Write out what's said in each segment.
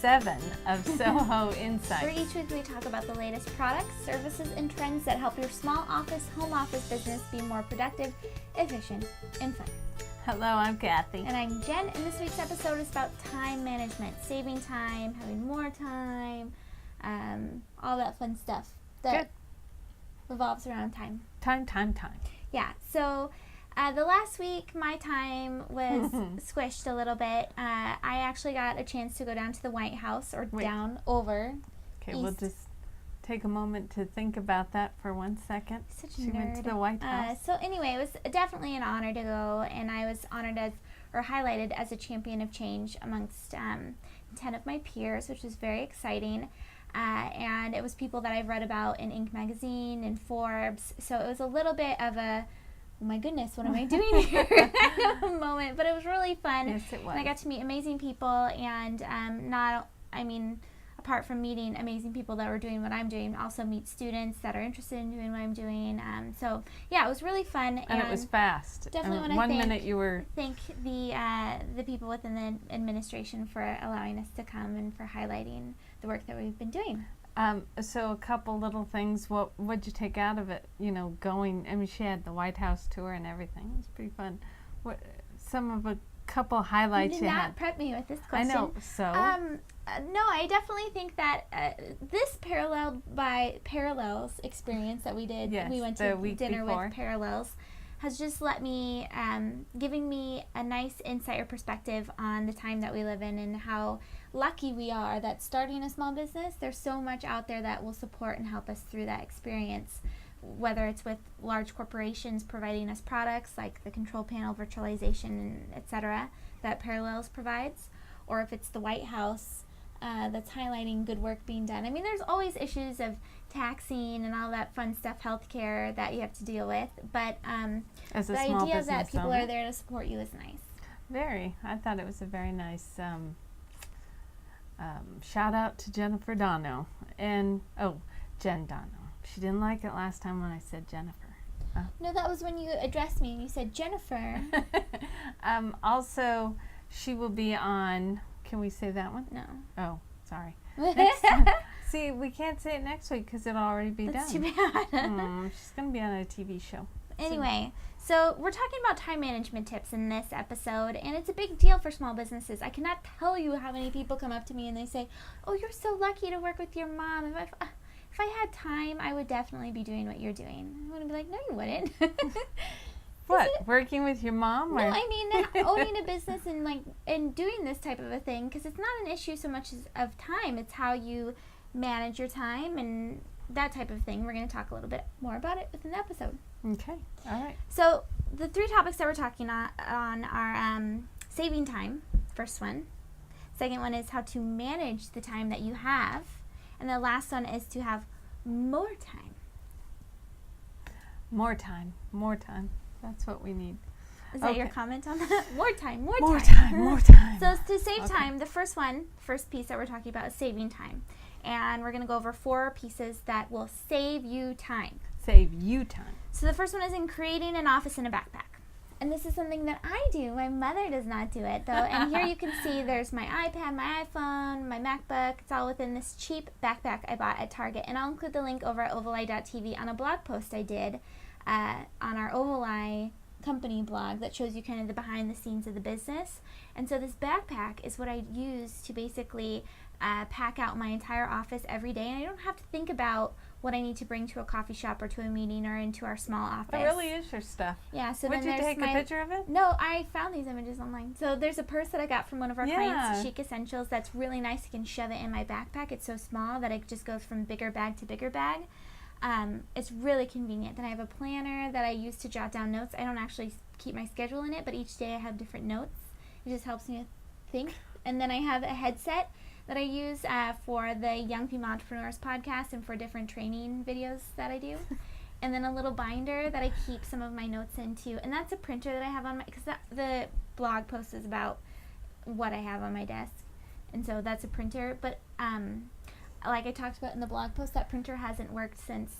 7 of SOHO Insights. Where each week we talk about the latest products, services, and trends that help your small office, home office business be more productive, efficient, and fun. Hello, I'm Kathy. And I'm Jen, and this week's episode is about time management, saving time, having more time, all that fun stuff that revolves around time. Time. Yeah, so the last week my time was squished a little bit. I actually got a chance to go down to the White House, or down over. Okay, east. we'll just take a moment to think about that for 1 second. Such a she nerd. went to the White House. So anyway, it was definitely an honor to go, and I was honored highlighted as a champion of change amongst 10 of my peers, which was very exciting. And it was people that I've read about in Inc. magazine and Forbes, so it was a little bit of a, oh my goodness, what am I doing here kind of moment, but it was really fun. Yes, it was. And I got to meet amazing people, and apart from meeting amazing people that were doing what I'm doing, also meet students that are interested in doing what I'm doing. So yeah, it was really fun. And it was fast. Definitely want to thank the people within the administration for allowing us to come and for highlighting the work that we've been doing. So a couple little things. What'd you take out of it? Going. I mean, she had the White House tour and everything. It was pretty fun. A couple highlights you did not prep me with this question. I know. So. No, I definitely think that this Parallels experience that we did. Yes, we went to dinner before. with Parallels. Has just giving me a nice insight or perspective on the time that we live in and how lucky we are that starting a small business, there's so much out there that will support and help us through that experience, whether it's with large corporations providing us products like the control panel, virtualization, etc. that Parallels provides, or if it's the White House that's highlighting good work being done. I mean, there's always issues of taxing and all that fun stuff, healthcare, that you have to deal with, but the idea that people are there to support you is nice. Very. I thought it was a very nice shout out to Jennifer Dono. And Jen Dono. She didn't like it last time when I said Jennifer. No, that was when you addressed me and you said Jennifer. Also, she will be on. Can we say that one? No. Oh, sorry. See, we can't say it next week because it'll already be done. That's too bad. She's going to be on a TV show. Anyway, so we're talking about time management tips in this episode, and it's a big deal for small businesses. I cannot tell you how many people come up to me and they say, "Oh, you're so lucky to work with your mom. If I had time, I would definitely be doing what you're doing." I'm going to be like, "No, you wouldn't." What? Working with your mom? No, I mean owning a business and doing this type of a thing, because it's not an issue so much of time. It's how you manage your time and that type of thing. We're going to talk a little bit more about it within the episode. Okay. All right. So the 3 topics that we're talking on are saving time, first one. Second one is how to manage the time that you have. And the last one is to have more time. More time. That's what we need. Is that your comment on that? More time. So to save time, the first piece that we're talking about is saving time. And we're going to go over 4 pieces that will save you time. So the first one is in creating an office in a backpack. And this is something that I do. My mother does not do it, though. And here you can see there's my iPad, my iPhone, my MacBook. It's all within this cheap backpack I bought at Target. And I'll include the link over at ovaleye.tv on a blog post I did on our Ovaleye company blog that shows you kind of the behind the scenes of the business. And so this backpack is what I use to basically pack out my entire office every day, and I don't have to think about what I need to bring to a coffee shop or to a meeting or into our small office. It really is your stuff. Yeah. So Would you take a picture of it? No, I found these images online. So there's a purse that I got from one of our clients, Chic Essentials, that's really nice. I can shove it in my backpack. It's so small that it just goes from bigger bag to bigger bag. It's really convenient. Then I have a planner that I use to jot down notes. I don't actually keep my schedule in it, but each day I have different notes. It just helps me think. And then I have a headset that I use for the Young Female Entrepreneurs podcast and for different training videos that I do. And then a little binder that I keep some of my notes into. And that's a printer that I have on my, because the blog post is about what I have on my desk. And so that's a printer. But like I talked about in the blog post, that printer hasn't worked since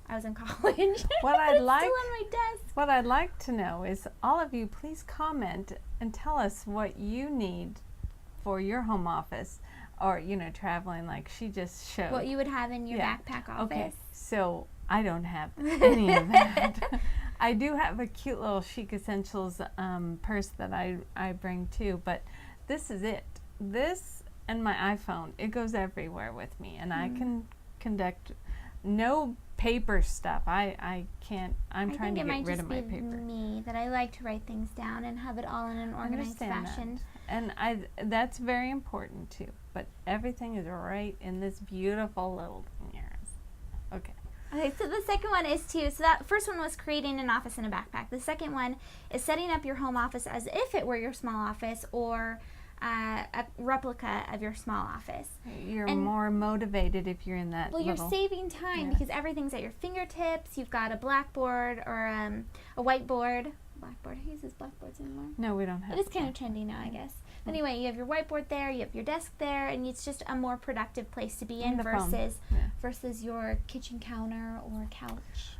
I was in college. What I'd like, still on my desk. What I'd like to know is all of you please comment and tell us what you need for your home office. or, traveling, like she just showed. What you would have in your backpack office. Okay, so I don't have any of that. I do have a cute little Chic Essentials purse that I bring too, but this is it. This and my iPhone, it goes everywhere with me, and I can conduct no paper stuff. I can't. I'm trying to get rid of my paper. Me that I like to write things down and have it all in an organized fashion. And that's very important too. But everything is right in this beautiful little thing here. Okay. Okay, so the second one is so that first one was creating an office in a backpack. The second one is setting up your home office as if it were your small office, or a replica of your small office. You're more motivated if you're in that. Well, you're saving time because everything's at your fingertips. You've got a blackboard or a whiteboard. Who uses blackboards anymore? No, we don't have. It is kind of trendy now, I guess. But anyway, you have your whiteboard there, you have your desk there, and it's just a more productive place to be in versus your kitchen counter or couch.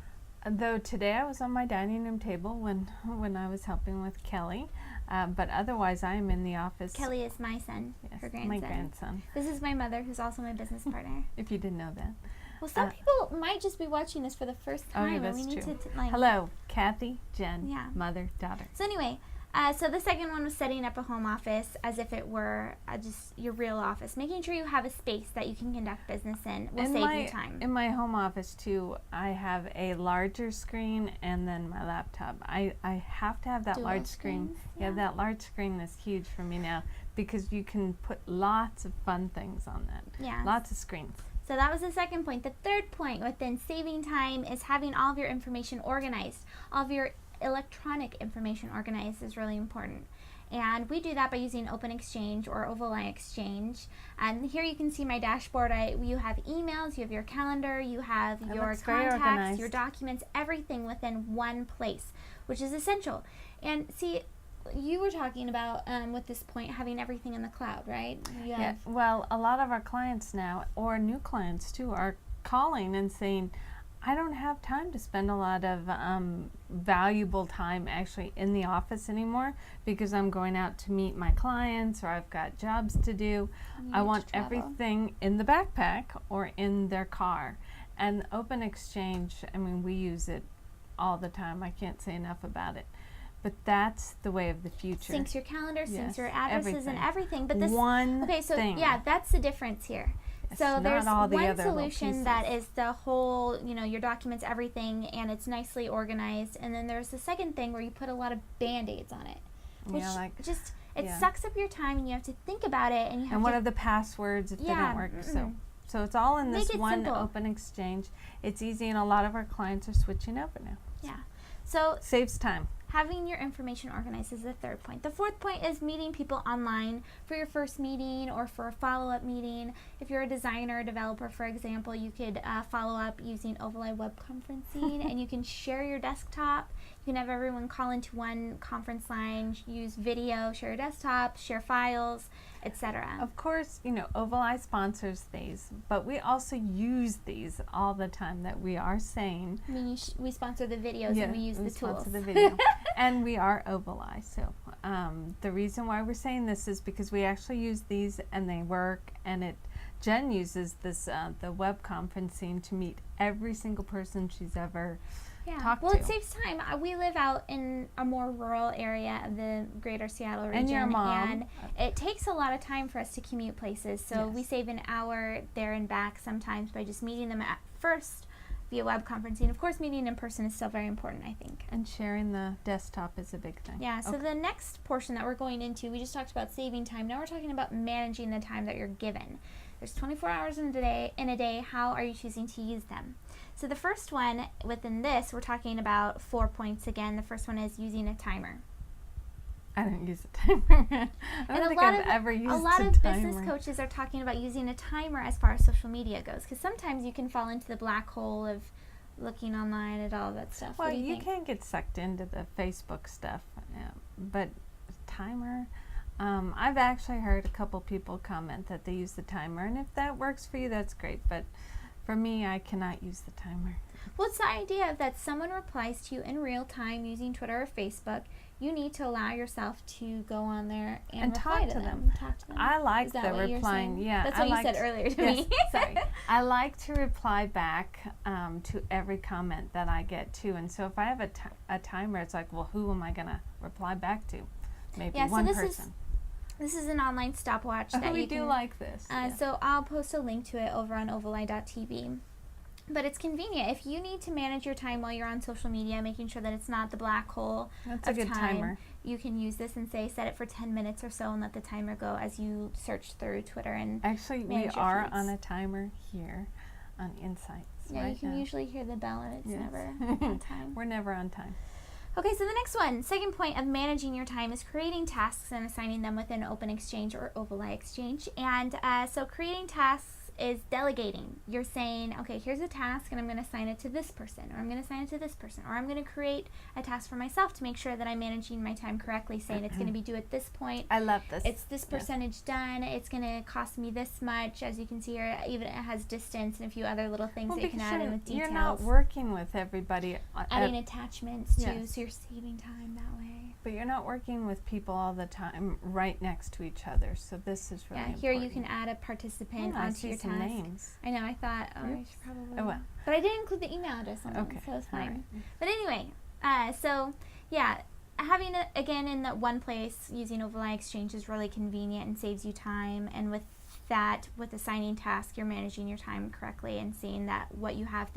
Though today I was on my dining room table when I was helping with Kelly, but otherwise I am in the office. Kelly is my son, her grandson. My grandson. This is my mother, who's also my business partner. If you didn't know that. Well, some people might just be watching this for the first time. Oh, yeah, that's we need true. to Hello, Kathy, Jen, mother, daughter. So anyway, so the second one was setting up a home office as if it were just your real office. Making sure you have a space that you can conduct business in will save you time. In my home office, too, I have a larger screen and then my laptop. I have to have that large screen. Yeah, that large screen is huge for me now because you can put lots of fun things on that. Yeah. Lots of screens. So that was the second point. The third point within saving time is having all of your information organized. All of your electronic information organized is really important. And we do that by using Open Exchange or Ovaleye Exchange. And here you can see my dashboard. You have emails, you have your calendar, you have your contacts, your documents, everything within one place, which is essential. And see, you were talking about, with this point, having everything in the cloud, right? Yeah, well, a lot of our clients now, or new clients too, are calling and saying, I don't have time to spend a lot of valuable time actually in the office anymore because I'm going out to meet my clients or I've got jobs to do. I want everything in the backpack or in their car. And Open Exchange, I mean, we use it all the time. I can't say enough about it. But that's the way of the future. Syncs your calendar, syncs your addresses and everything. But this thing. Yeah, that's the difference here. So there's one solution that is the whole, your documents, everything, and it's nicely organized. And then there's the second thing where you put a lot of Band-Aids on it, which sucks up your time, and you have to think about it. And what are the passwords if they don't work? So it's all in this one simple. Open Exchange. It's easy, and a lot of our clients are switching over now. Yeah. So saves time. Having your information organized is the third point. The fourth point is meeting people online for your first meeting or for a follow-up meeting. If you're a designer or developer, for example, you could follow up using Ovaleye web conferencing, and you can share your desktop. You can have everyone call into one conference line, use video, share your desktop, share files, etc. Of course, Ovaleye sponsors these, but we also use these all the time that we are saying. I mean, we sponsor the videos and we use the tools. Sponsor the video. And we are Ovaleye. So the reason why we're saying this is because we actually use these and they work, and Jen uses this the web conferencing to meet every single person she's ever talked to. Well, it saves time. We live out in a more rural area of the greater Seattle region. And your mom. And it takes a lot of time for us to commute places. So we save an hour there and back sometimes by just meeting them at first via web conferencing. Of course, meeting in person is still very important, I think. And sharing the desktop is a big thing. Yeah, so the next portion that we're going into, we just talked about saving time. Now we're talking about managing the time that you're given. There's 24 hours in a day. How are you choosing to use them? So the first one within this, we're talking about 4 points again. The first one is using a timer. I don't use a timer. I don't think I've ever used a timer. A lot of business coaches are talking about using a timer as far as social media goes, because sometimes you can fall into the black hole of looking online and all that stuff. Well, you can get sucked into the Facebook stuff, but timer. I've actually heard a couple people comment that they use the timer, and if that works for you, that's great. But For me, I cannot use the timer. Well, it's the idea that someone replies to you in real time using Twitter or Facebook. You need to allow yourself to go on there and reply talk to them. Talk to them. I like the replying. Yeah, that's what you said earlier to me. Sorry. I like to reply back to every comment that I get too. And so if I have a timer, it's like, well, who am I going to reply back to? Maybe one person. This is an online stopwatch that we you do like this. So I'll post a link to it over on ovaleye.tv. But it's convenient. If you need to manage your time while you're on social media, making sure that it's not the black hole That's of a good time, timer. You can use this and say, set it for 10 minutes or so and let the timer go as you search through Twitter and Actually, we are on a timer here on Insights. Yeah, right you can now. usually hear the bell and it's never on time. We're never on time. Okay, so the next one, second point of managing your time is creating tasks and assigning them within Open Exchange or Ovaleye Exchange. And so creating tasks is delegating. You're saying, okay, here's a task and I'm going to assign it to this person, or I'm going to assign it to this person, or I'm going to create a task for myself to make sure that I'm managing my time correctly, saying it's going to be due at this point. I love this. It's this percentage done. It's going to cost me this much. As you can see here, even it has distance and a few other little things that you can add in with details. You're not working with everybody. Adding attachments too, so you're saving time that way. But you're not working with people all the time right next to each other, so this is really important. Here you can add a participant onto your task. Names. I know, I thought, I should probably. Oh, well. But I did include the email address on it, so it's fine. Right. But anyway, so yeah, having it again in that one place using Ovaleye Exchange is really convenient and saves you time. And with that, with assigning tasks, you're managing your time correctly and seeing that what you have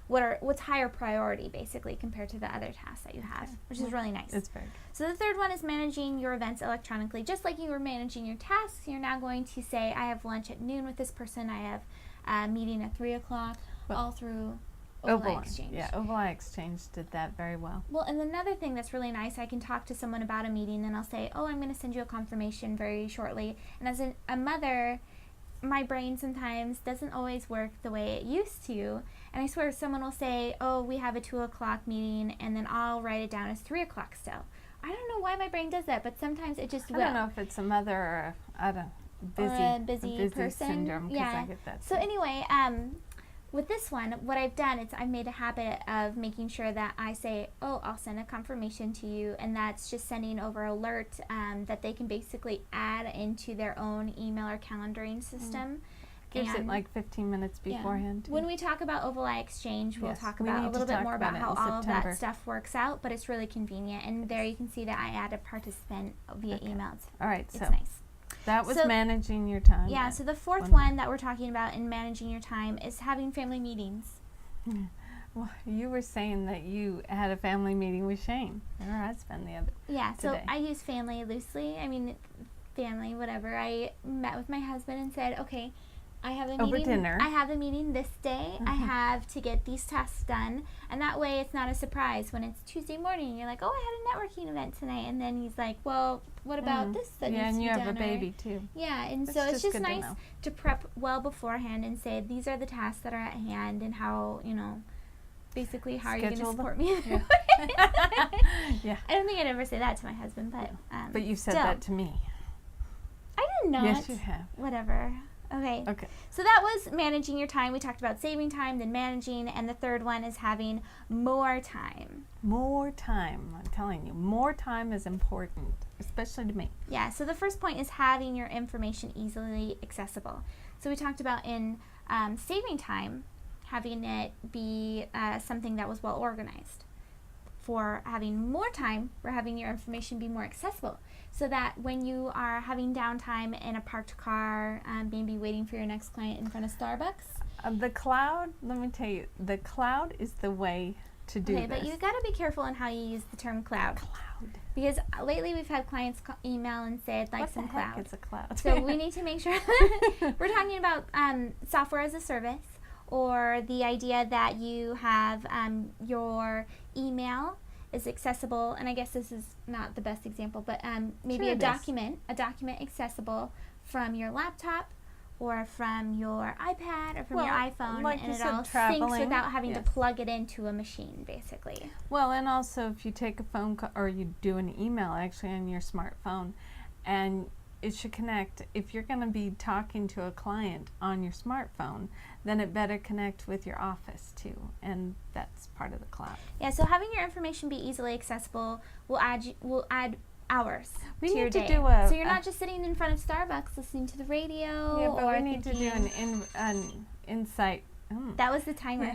what's higher priority basically compared to the other tasks that you have, which is really nice. It's very good. So the third one is managing your events electronically. Just like you were managing your tasks, you're now going to say, I have lunch at noon with this person, I have a meeting at 3 o'clock, all through Ovaleye Exchange. Yeah, Ovaleye Exchange did that very well. Well, and another thing that's really nice, I can talk to someone about a meeting and I'll say, oh, I'm going to send you a confirmation very shortly. And as a mother, my brain sometimes doesn't always work the way it used to. And I swear someone will say, oh, we have a 2 o'clock meeting, and then I'll write it down as 3 o'clock still. I don't know why my brain does that, but sometimes it just will. I don't know if it's a mother or a busy person. Syndrome, I get that so anyway, with this one, what I've done is I've made a habit of making sure that I say, oh, I'll send a confirmation to you, and that's just sending over alert that they can basically add into their own email or calendaring system. Gives it like 15 minutes beforehand. Yeah. When we talk about Ovaleye Exchange, we'll talk about a little bit more about how all of that stuff works out, but it's really convenient. And there you can see that I add a participant via email. All right, it's nice. That was managing your time. Yeah, so the fourth one that we're talking about in managing your time is having family meetings. Well, you were saying that you had a family meeting with Shane, her husband, the other so I use family loosely. I mean, family, whatever. I met with my husband and said, okay, I have a meeting. Over dinner. I have a meeting this day. I have to get these tasks done. And that way it's not a surprise when it's Tuesday morning and you're like, oh, I had a networking event tonight. And then he's like, well, what about this that needs to be done? And you have a baby too. Yeah, and so it's just nice to prep well beforehand and say, these are the tasks that are at hand and how, basically how are you going to support me? Yeah. Yeah. I don't think I'd ever say that to my husband, but but you said that to me. I did not. Yes, you have. Whatever. Okay. So that was managing your time. We talked about saving time, then managing, and the third one is having more time. More time. I'm telling you, more time is important, especially to me. Yeah, so the first point is having your information easily accessible. So we talked about in saving time, having it be something that was well organized. For having more time, we're having your information be more accessible. So that when you are having downtime in a parked car, maybe waiting for your next client in front of Starbucks. The cloud, let me tell you, the cloud is the way to do this. Okay, but you got to be careful in how you use the term cloud. Because lately we've had clients email and say, I'd like some cloud. It's a cloud. So we need to make sure we're talking about software as a service, or the idea that you have your email is accessible, and I guess this is not the best example, but maybe a document accessible from your laptop or from your iPad or from your iPhone, and it all syncs without having to plug it into a machine, basically. Well, and also if you take a phone call or you do an email actually on your smartphone, and it should connect. If you're going to be talking to a client on your smartphone, then it better connect with your office too, and that's part of the cloud. Yeah, so having your information be easily accessible will add hours to your day. So you're not just sitting in front of Starbucks listening to the radio. Yeah, but we need to do an insight. That was the timer.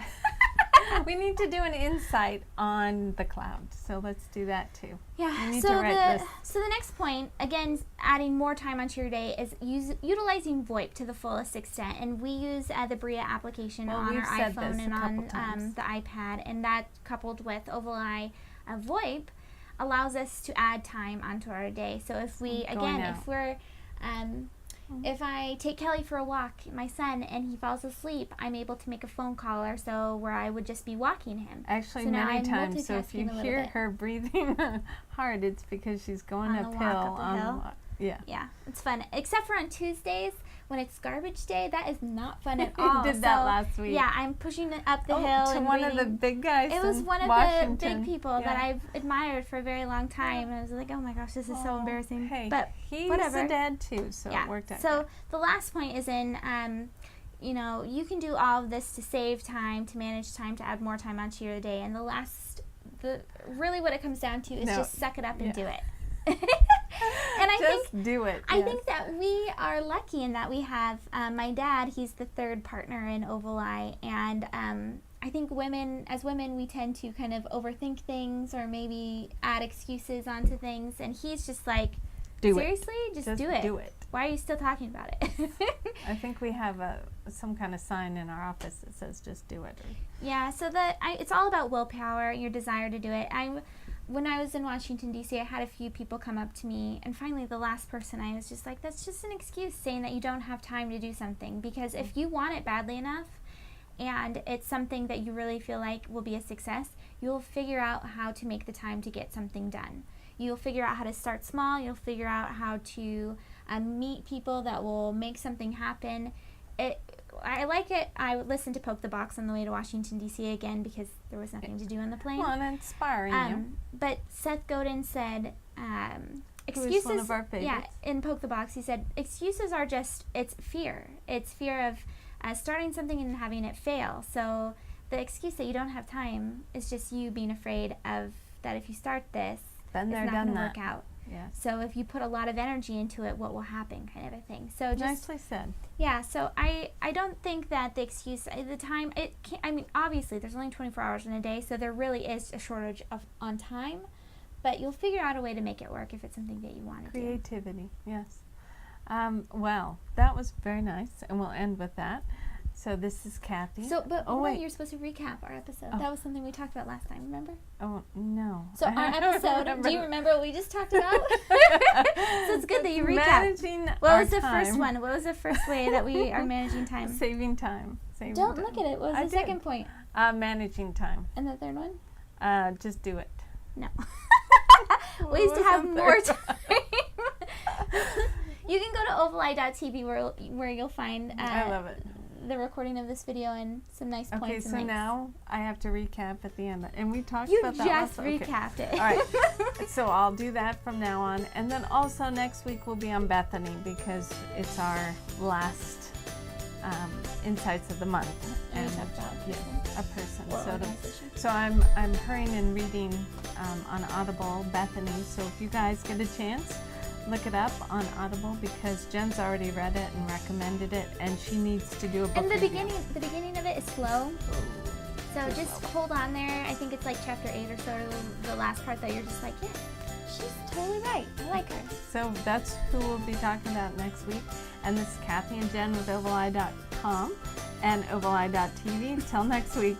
We need to do an insight on the cloud. So let's do that too. Yeah. So the next point, again, adding more time onto your day is utilizing VoIP to the fullest extent. And we use the Bria application on our iPhone and on the iPad, and that coupled with Ovaleye VoIP allows us to add time onto our day. So if we if I take Kelly for a walk, my son, and he falls asleep, I'm able to make a phone call or so where I would just be walking him. Actually, many times. So if you hear her breathing hard, it's because she's going uphill. Yeah, it's fun. Except for on Tuesdays when it's garbage day, that is not fun at all. You did that last week. Yeah, I'm pushing it up the hill. To and one of the big guys. It was one of Washington. the big people that I've admired for a very long time. And I was like, oh my gosh, this is so embarrassing. Hey, but he's whatever. a dad too, so it worked out. So the last point is you can do all of this to save time, to manage time, to add more time onto your day. And really what it comes down to is just suck it up and do it. And I think that we are lucky in that we have my dad. He's the third partner in Ovaleye, and I think as women, we tend to kind of overthink things or maybe add excuses onto things, and he's just like, seriously, just do it. Do it. Why are you still talking about it? I think we have some kind of sign in our office that says just do it. Yeah, so it's all about willpower, your desire to do it. When I was in Washington, D.C., I had a few people come up to me, and finally the last person, I was just like, that's just an excuse saying that you don't have time to do something, because if you want it badly enough and it's something that you really feel like will be a success, you'll figure out how to make the time to get something done. You'll figure out how to start small. You'll figure out how to meet people that will make something happen. I like it. I listened to Poke the Box on the way to Washington, D.C. again because there was nothing to do on the plane. Well, and inspiring you. But Seth Godin said, excuses, one of our favorites. Yeah, in Poke the Box, he said, excuses are just, it's fear. It's fear of starting something and having it fail. So the excuse that you don't have time is just you being afraid of that if you start this, it's not going to work out. Yes. So if you put a lot of energy into it, what will happen, kind of a thing. So just nicely said. Yeah. So I don't think that the excuse, the time, obviously there's only 24 hours in a day, so there really is a shortage on time, but you'll figure out a way to make it work if it's something that you want to do. Creativity. Yes. Well, that was very nice, and we'll end with that. So this is Kathy. So, but you're supposed to recap our episode. Oh. That was something we talked about last time, remember? Oh, no. So our episode, do you remember what we just talked about? So it's good that you recap. What was the first one? What was the first way that we are managing time? Saving time. Don't look at it. What was the second point? Managing time. And the third one? Just do it. No. Ways to have more time. You can go to ovaleye.tv where you'll find I love it. The recording of this video and some nice points. Okay, so now I have to recap at the end. And we talked about that. You just recapped it. All right. So I'll do that from now on. And then also next week we'll be on Bethany because it's our last Insights of the Month. And a person. So I'm hurrying and reading on Audible Bethany. So if you guys get a chance, look it up on Audible because Jen's already read it and recommended it, and she needs to do a book review. The beginning of it is slow, so just hold on there. I think it's like chapter 8 or so, the last part that you're just like, yeah, she's totally right. I like her. So that's who we'll be talking about next week. And this is Kathy and Jen with Ovaleye.com and Ovaleye.tv. Until next week.